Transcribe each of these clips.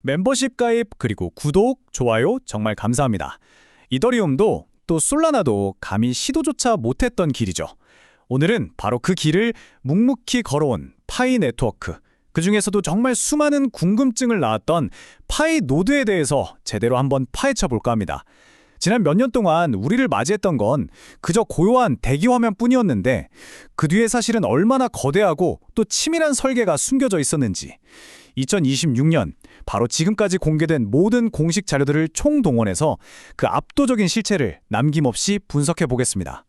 멤버십 가입 그리고 구독, 좋아요 정말 감사합니다. 이더리움도 또 솔라나도 감히 시도조차 못했던 길이죠. 오늘은 바로 그 길을 묵묵히 걸어온 파이 네트워크, 그중에서도 정말 수많은 궁금증을 낳았던 파이 노드에 대해서 제대로 한번 파헤쳐 볼까 합니다. 지난 몇 년 동안 우리를 맞이했던 건 그저 고요한 대기 화면뿐이었는데 그 뒤에 사실은 얼마나 거대하고 또 치밀한 설계가 숨겨져 있었는지 2026년 바로 지금까지 공개된 모든 공식 자료들을 총동원해서 그 압도적인 실체를 남김없이 분석해 보겠습니다.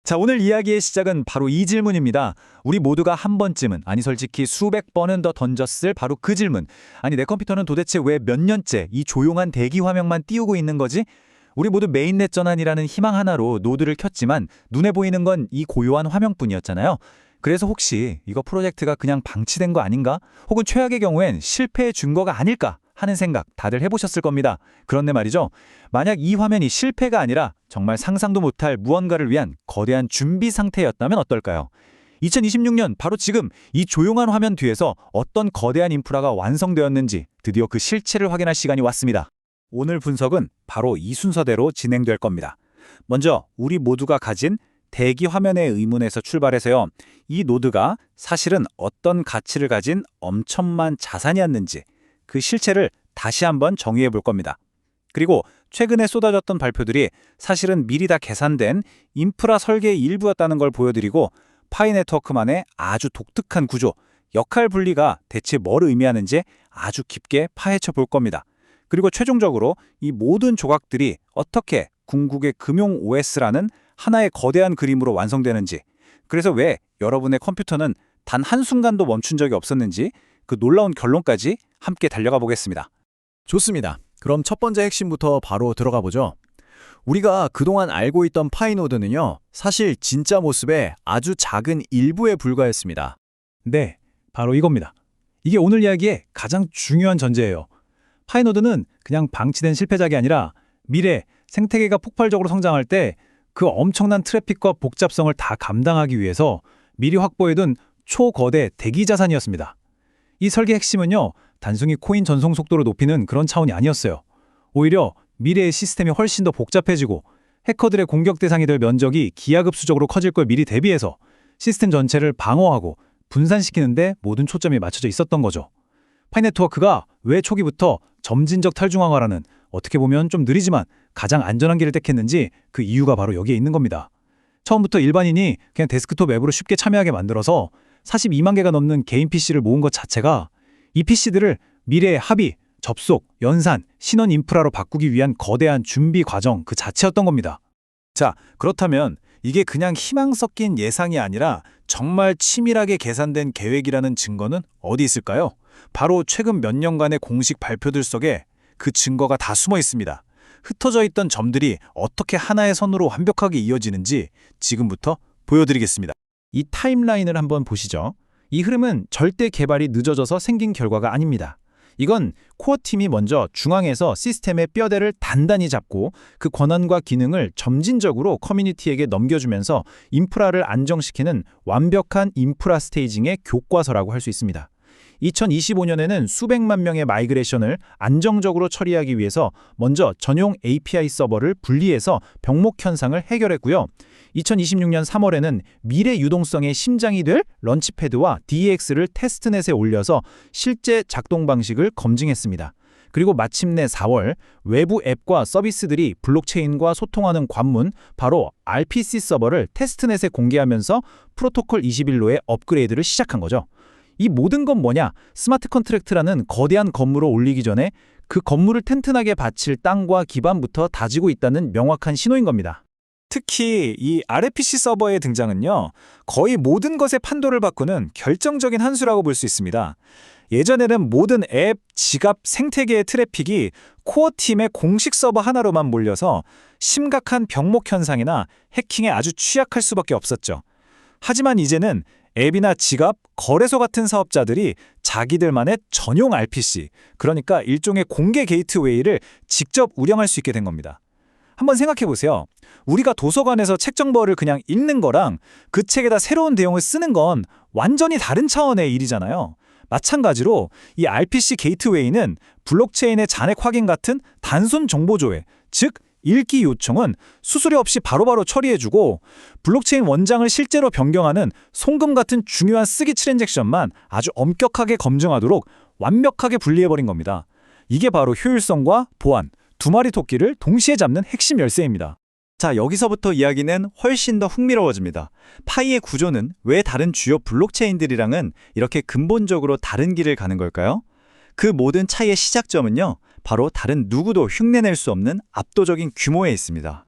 자, 오늘 이야기의 시작은 바로 이 질문입니다. 우리 모두가 한 번쯤은, 아니 솔직히 수백 번은 더 던졌을 바로 그 질문. 아니 내 컴퓨터는 도대체 왜 몇 년째 이 조용한 대기 화면만 띄우고 있는 거지? 우리 모두 메인넷 전환이라는 희망 하나로 노드를 켰지만 눈에 보이는 건 이 고요한 화면뿐이었잖아요. 그래서 혹시 이거 프로젝트가 그냥 방치된 거 아닌가? 혹은 최악의 경우엔 실패의 증거가 아닐까? 하는 생각 다들 해보셨을 겁니다. 그런데 말이죠. 만약 이 화면이 실패가 아니라 정말 상상도 못할 무언가를 위한 거대한 준비 상태였다면 어떨까요? 2026년 바로 지금 이 조용한 화면 뒤에서 어떤 거대한 인프라가 완성되었는지 드디어 그 실체를 확인할 시간이 왔습니다. 오늘 분석은 바로 이 순서대로 진행될 겁니다. 먼저 우리 모두가 가진 대기 화면의 의문에서 출발해서요. 이 노드가 사실은 어떤 가치를 가진 엄청난 자산이었는지 그 실체를 다시 한번 정의해 볼 겁니다. 그리고 최근에 쏟아졌던 발표들이 사실은 미리 다 계산된 인프라 설계의 일부였다는 걸 보여드리고 파이 네트워크만의 아주 독특한 구조, 역할 분리가 대체 뭘 의미하는지 아주 깊게 파헤쳐 볼 겁니다. 그리고 최종적으로 이 모든 조각들이 어떻게 궁극의 금용 OS라는 하나의 거대한 그림으로 완성되는지, 그래서 왜 여러분의 컴퓨터는 단 한순간도 멈춘 적이 없었는지 그 놀라운 결론까지 함께 달려가 보겠습니다. 좋습니다. 그럼 첫 번째 핵심부터 바로 들어가 보죠. 우리가 그동안 알고 있던 파이노드는요, 사실 진짜 모습의 아주 작은 일부에 불과했습니다. 네, 바로 이겁니다. 이게 오늘 이야기의 가장 중요한 전제예요. 파이노드는 그냥 방치된 실패작이 아니라 미래 생태계가 폭발적으로 성장할 때 그 엄청난 트래픽과 복잡성을 다 감당하기 위해서 미리 확보해둔 초거대 대기 자산이었습니다. 이 설계 핵심은요, 단순히 코인 전송 속도를 높이는 그런 차원이 아니었어요. 오히려 미래의 시스템이 훨씬 더 복잡해지고 해커들의 공격 대상이 될 면적이 기하급수적으로 커질 걸 미리 대비해서 시스템 전체를 방어하고 분산시키는 데 모든 초점이 맞춰져 있었던 거죠. 파이네트워크가 왜 초기부터 점진적 탈중앙화라는 어떻게 보면 좀 느리지만 가장 안전한 길을 택했는지 그 이유가 바로 여기에 있는 겁니다. 처음부터 일반인이 그냥 데스크톱 앱으로 쉽게 참여하게 만들어서 42만 개가 넘는 개인 PC를 모은 것 자체가 이 PC들을 미래의 합의, 접속, 연산, 신원 인프라로 바꾸기 위한 거대한 준비 과정 그 자체였던 겁니다. 자, 그렇다면 이게 그냥 희망 섞인 예상이 아니라 정말 치밀하게 계산된 계획이라는 증거는 어디 있을까요? 바로 최근 몇 년간의 공식 발표들 속에 그 증거가 다 숨어 있습니다. 흩어져 있던 점들이 어떻게 하나의 선으로 완벽하게 이어지는지 지금부터 보여드리겠습니다. 이 타임라인을 한번 보시죠. 이 흐름은 절대 개발이 늦어져서 생긴 결과가 아닙니다. 이건 코어 팀이 먼저 중앙에서 시스템의 뼈대를 단단히 잡고 그 권한과 기능을 점진적으로 커뮤니티에게 넘겨주면서 인프라를 안정시키는 완벽한 인프라 스테이징의 교과서라고 할 수 있습니다. 2025년에는 수백만 명의 마이그레이션을 안정적으로 처리하기 위해서 먼저 전용 API 서버를 분리해서 병목 현상을 해결했고요. 2026년 3월에는 미래 유동성의 심장이 될 런치패드와 DEX를 테스트넷에 올려서 실제 작동 방식을 검증했습니다. 그리고 마침내 4월 외부 앱과 서비스들이 블록체인과 소통하는 관문, 바로 RPC 서버를 테스트넷에 공개하면서 프로토콜 21로의 업그레이드를 시작한 거죠. 이 모든 건 뭐냐? 스마트 컨트랙트라는 거대한 건물을 올리기 전에 그 건물을 튼튼하게 받칠 땅과 기반부터 다지고 있다는 명확한 신호인 겁니다. 특히 이 RPC 서버의 등장은요, 거의 모든 것의 판도를 바꾸는 결정적인 한 수라고 볼 수 있습니다. 예전에는 모든 앱, 지갑, 생태계의 트래픽이 코어 팀의 공식 서버 하나로만 몰려서 심각한 병목 현상이나 해킹에 아주 취약할 수밖에 없었죠. 하지만 이제는 앱이나 지갑, 거래소 같은 사업자들이 자기들만의 전용 RPC, 그러니까 일종의 공개 게이트웨이를 직접 운영할 수 있게 된 겁니다. 한번 생각해 보세요. 우리가 도서관에서 책 정보를 그냥 읽는 거랑 그 책에다 새로운 내용을 쓰는 건 완전히 다른 차원의 일이잖아요. 마찬가지로 이 RPC 게이트웨이는 블록체인의 잔액 확인 같은 단순 정보 조회, 즉 읽기 요청은 수수료 없이 바로바로 처리해주고 블록체인 원장을 실제로 변경하는 송금 같은 중요한 쓰기 트랜잭션만 아주 엄격하게 검증하도록 완벽하게 분리해버린 겁니다. 이게 바로 효율성과 보안, 두 마리 토끼를 동시에 잡는 핵심 열쇠입니다. 자, 여기서부터 이야기는 훨씬 더 흥미로워집니다. 파이의 구조는 왜 다른 주요 블록체인들이랑은 이렇게 근본적으로 다른 길을 가는 걸까요? 그 모든 차이의 시작점은요, 바로 다른 누구도 흉내낼 수 없는 압도적인 규모에 있습니다.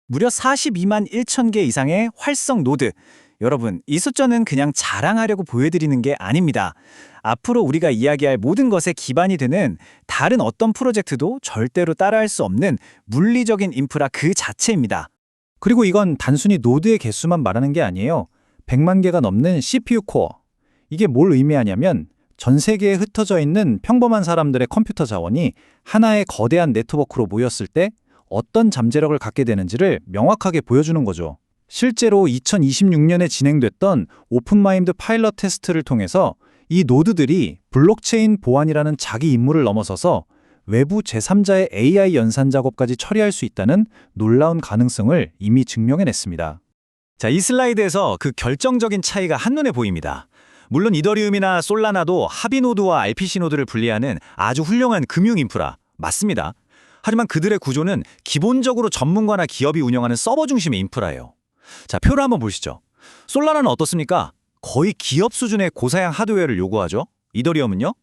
무려 42만 1천 개 이상의 활성 노드. 여러분, 이 숫자는 그냥 자랑하려고 보여드리는 게 아닙니다. 앞으로 우리가 이야기할 모든 것에 기반이 되는 다른 어떤 프로젝트도 절대로 따라할 수 없는 물리적인 인프라 그 자체입니다. 그리고 이건 단순히 노드의 개수만 말하는 게 아니에요. 100만 개가 넘는 CPU 코어. 이게 뭘 의미하냐면 전 세계에 흩어져 있는 평범한 사람들의 컴퓨터 자원이 하나의 거대한 네트워크로 모였을 때 어떤 잠재력을 갖게 되는지를 명확하게 보여주는 거죠. 실제로 2026년에 진행됐던 오픈마인드 파일럿 테스트를 통해서 이 노드들이 블록체인 보안이라는 자기 임무를 넘어서서 외부 제3자의 AI 연산 작업까지 처리할 수 있다는 놀라운 가능성을 이미 증명해냈습니다. 자, 이 슬라이드에서 그 결정적인 차이가 한눈에 보입니다. 물론 이더리움이나 솔라나도 합의 노드와 RPC 노드를 분리하는 아주 훌륭한 금융 인프라 맞습니다. 하지만 그들의 구조는 기본적으로 전문가나 기업이 운영하는 서버 중심의 인프라예요. 자, 표를 한번 보시죠. 솔라나는 어떻습니까? 거의 기업 수준의 고사양 하드웨어를 요구하죠. 이더리움은요?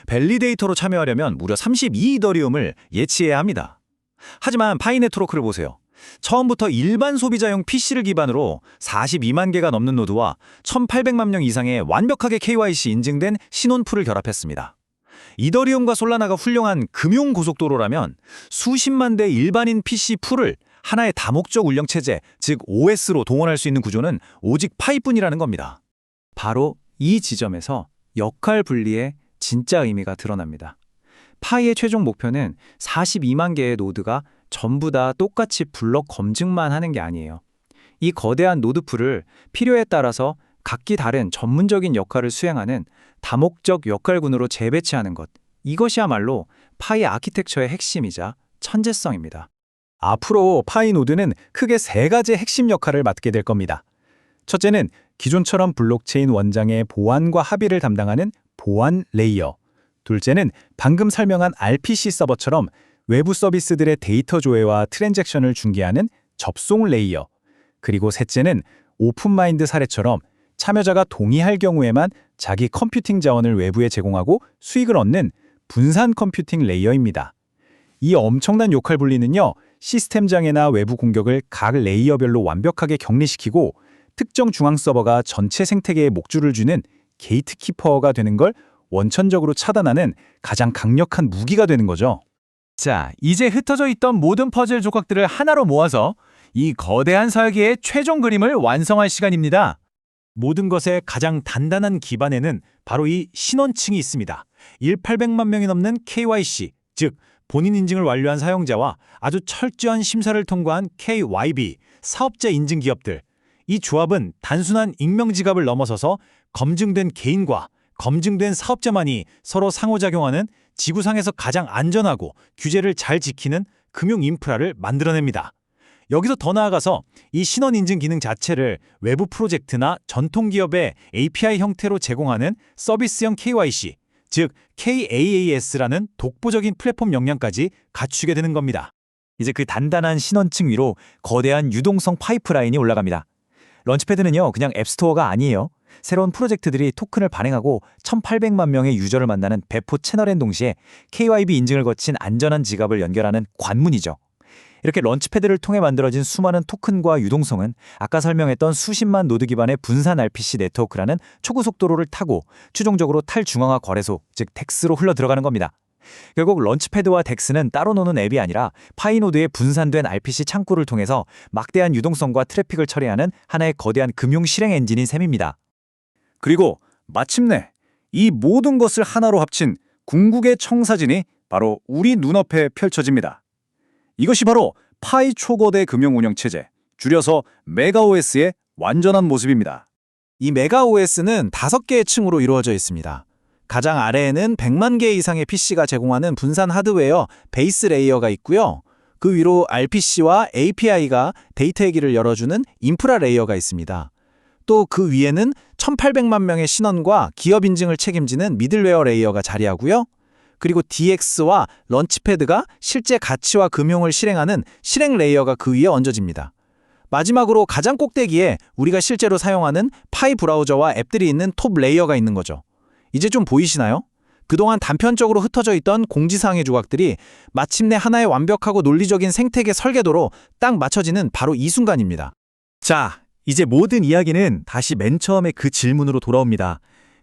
밸리데이터로 참여하려면 무려 32이더리움을 예치해야 합니다. 하지만 파이 네트워크를 보세요. 처음부터 일반 소비자용 PC를 기반으로 42만 개가 넘는 노드와 1,800만 명 이상의 완벽하게 KYC 인증된 신원풀을 결합했습니다. 이더리움과 솔라나가 훌륭한 금융 고속도로라면 수십만 대 일반인 PC 풀을 하나의 다목적 운영체제, 즉 OS로 동원할 수 있는 구조는 오직 파이뿐이라는 겁니다. 바로 이 지점에서 역할 분리의 진짜 의미가 드러납니다. 파이의 최종 목표는 42만 개의 노드가 전부 다 똑같이 블록 검증만 하는 게 아니에요. 이 거대한 노드풀을 필요에 따라서 각기 다른 전문적인 역할을 수행하는 다목적 역할군으로 재배치하는 것. 이것이야말로 파이 아키텍처의 핵심이자 천재성입니다. 앞으로 파이 노드는 크게 세 가지 핵심 역할을 맡게 될 겁니다. 첫째는 기존처럼 블록체인 원장의 보안과 합의를 담당하는 보안 레이어. 둘째는 방금 설명한 RPC 서버처럼 외부 서비스들의 데이터 조회와 트랜잭션을 중개하는 접송 레이어. 그리고 셋째는 오픈마인드 사례처럼 참여자가 동의할 경우에만 자기 컴퓨팅 자원을 외부에 제공하고 수익을 얻는 분산 컴퓨팅 레이어입니다. 이 엄청난 역할 분리는요, 시스템 장애나 외부 공격을 각 레이어별로 완벽하게 격리시키고 특정 중앙 서버가 전체 생태계에 목줄을 쥐는 게이트키퍼가 되는 걸 원천적으로 차단하는 가장 강력한 무기가 되는 거죠. 자, 이제 흩어져 있던 모든 퍼즐 조각들을 하나로 모아서 이 거대한 설계의 최종 그림을 완성할 시간입니다. 모든 것의 가장 단단한 기반에는 바로 이 신원층이 있습니다. 1,800만 명이 넘는 KYC, 즉 본인 인증을 완료한 사용자와 아주 철저한 심사를 통과한 KYB, 사업자 인증 기업들. 이 조합은 단순한 익명 지갑을 넘어서서 검증된 개인과 검증된 사업자만이 서로 상호작용하는 지구상에서 가장 안전하고 규제를 잘 지키는 금융 인프라를 만들어냅니다. 여기서 더 나아가서 이 신원 인증 기능 자체를 외부 프로젝트나 전통 기업의 API 형태로 제공하는 서비스형 KYC, 즉 KAAS라는 독보적인 플랫폼 역량까지 갖추게 되는 겁니다. 이제 그 단단한 신원층 위로 거대한 유동성 파이프라인이 올라갑니다. 런치패드는요, 그냥 앱스토어가 아니에요. 새로운 프로젝트들이 토큰을 발행하고 1,800만 명의 유저를 만나는 배포 채널엔 동시에 KYB 인증을 거친 안전한 지갑을 연결하는 관문이죠. 이렇게 런치패드를 통해 만들어진 수많은 토큰과 유동성은 아까 설명했던 수십만 노드 기반의 분산 RPC 네트워크라는 초고속도로를 타고 최종적으로 탈중앙화 거래소, 즉 덱스로 흘러 들어가는 겁니다. 결국 런치패드와 덱스는 따로 노는 앱이 아니라 파이노드의 분산된 RPC 창구를 통해서 막대한 유동성과 트래픽을 처리하는 하나의 거대한 금융 실행 엔진인 셈입니다. 그리고 마침내 이 모든 것을 하나로 합친 궁극의 청사진이 바로 우리 눈앞에 펼쳐집니다. 이것이 바로 파이 초거대 금융 운영 체제, 줄여서 메가OS의 완전한 모습입니다. 이 메가OS는 5개의 층으로 이루어져 있습니다. 가장 아래에는 100만 개 이상의 PC가 제공하는 분산 하드웨어 베이스 레이어가 있고요. 그 위로 RPC와 API가 데이터 얘기를 열어주는 인프라 레이어가 있습니다. 또 그 위에는 1800만 명의 신원과 기업 인증을 책임지는 미들웨어 레이어가 자리하고요. 그리고 DX와 런치패드가 실제 가치와 금융을 실행하는 실행 레이어가 그 위에 얹어집니다. 마지막으로 가장 꼭대기에 우리가 실제로 사용하는 파이 브라우저와 앱들이 있는 톱 레이어가 있는 거죠. 이제 좀 보이시나요? 그동안 단편적으로 흩어져 있던 공지사항의 조각들이 마침내 하나의 완벽하고 논리적인 생태계 설계도로 딱 맞춰지는 바로 이 순간입니다. 자, 이제 모든 이야기는 다시 맨 처음에 그 질문으로 돌아옵니다.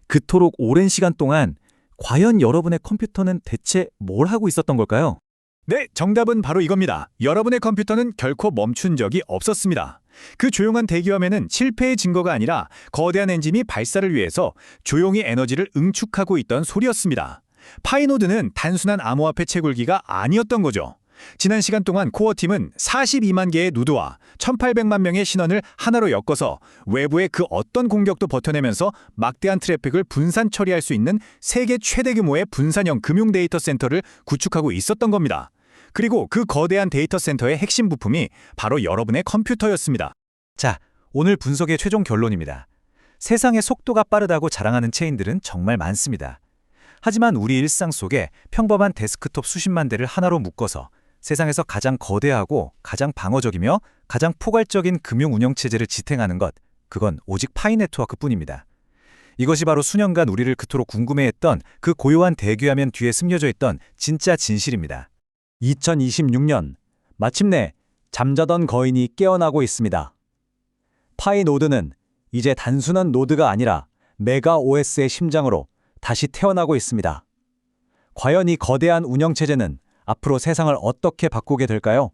그토록 오랜 시간 동안 과연 여러분의 컴퓨터는 대체 뭘 하고 있었던 걸까요? 네, 정답은 바로 이겁니다. 여러분의 컴퓨터는 결코 멈춘 적이 없었습니다. 그 조용한 대기화면은 실패의 증거가 아니라 거대한 엔진이 발사를 위해서 조용히 에너지를 응축하고 있던 소리였습니다. 파이노드는 단순한 암호화폐 채굴기가 아니었던 거죠. 지난 시간 동안 코어팀은 42만 개의 노드와 1800만 명의 신원을 하나로 엮어서 외부의 그 어떤 공격도 버텨내면서 막대한 트래픽을 분산 처리할 수 있는 세계 최대 규모의 분산형 금융 데이터 센터를 구축하고 있었던 겁니다. 그리고 그 거대한 데이터 센터의 핵심 부품이 바로 여러분의 컴퓨터였습니다. 자, 오늘 분석의 최종 결론입니다. 세상의 속도가 빠르다고 자랑하는 체인들은 정말 많습니다. 하지만 우리 일상 속에 평범한 데스크톱 수십만 대를 하나로 묶어서 세상에서 가장 거대하고 가장 방어적이며 가장 포괄적인 금융 운영체제를 지탱하는 것, 그건 오직 파이 네트워크뿐입니다. 이것이 바로 수년간 우리를 그토록 궁금해했던 그 고요한 대기화면 뒤에 숨겨져 있던 진짜 진실입니다. 2026년, 마침내 잠자던 거인이 깨어나고 있습니다. 파이노드는 이제 단순한 노드가 아니라 메가 OS의 심장으로 다시 태어나고 있습니다. 과연 이 거대한 운영체제는 앞으로 세상을 어떻게 바꾸게 될까요?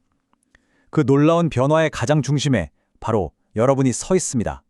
그 놀라운 변화의 가장 중심에 바로 여러분이 서 있습니다.